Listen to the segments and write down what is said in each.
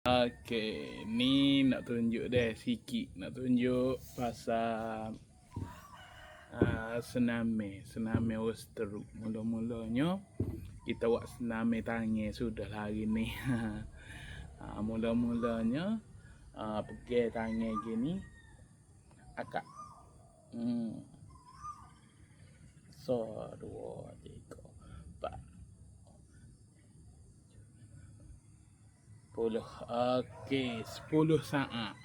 Okey, ni nak tunjuk deh sikit, nak tunjuk pasal senam Osteruk. Mula-mulanya kita buat senam tangan sudah lah hari ni. Mula-mulanya pegang tangan gini akak. So, 2, 3, 4, 10. Okey, 10 saat.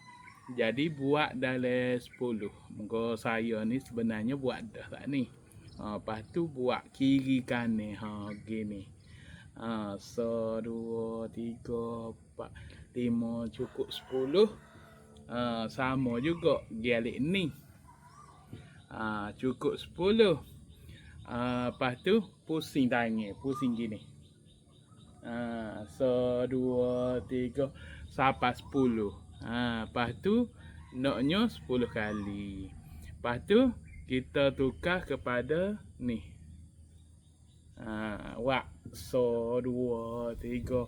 Jadi buat dalam 10. Muka saya ni sebenarnya buat dah tak ni. Lepas tu buat kiri kanan gini. 1, 2, 3, 4, 5 cukup 10. Sama juga galik ni. Cukup 10. Lepas tu pusing tangan, pusing gini. 1, 2, 3 sampai 10. Lepas tu naknya 10 kali. Lepas tu kita tukar kepada ni. Wak 1, 2, 3,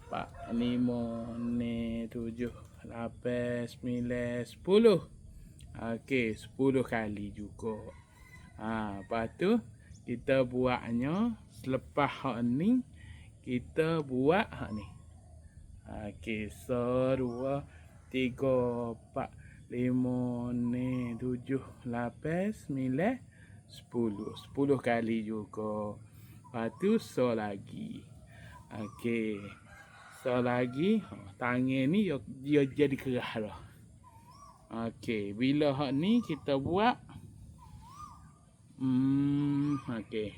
4, 5, 6, 7, 8, 9, 10. Okey, 10 kali juga. Lepas tu kita buatnya selepas hak ni kita buat hak ni. Okey, 1, 2, 3, 4, 5, 6, 7, 8, 9, 10. 10 kali juga. Lepas tu so lagi. Okey. So lagi, tangan ni dia jadi keras dah. Okey, bila hak ni kita buat okey.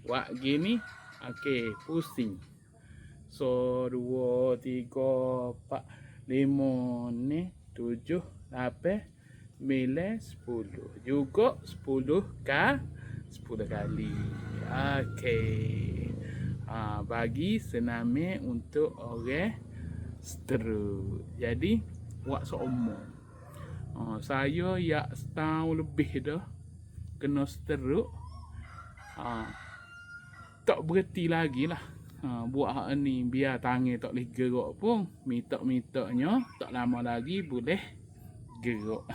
Buat gini, okey, pusing. 1, 2, 3, 4, 5, 6, 7, 8, 9, 10. Juga 10 kali. Okey. Bagi senam untuk orang stroke. Jadi buat seumur. Saya ya setahun lebih dah kena stroke. Tak berhenti lagi lah. Buat hak ni biar tangan tak boleh gerak pun. Minta-mintanya tak lama lagi boleh gerak.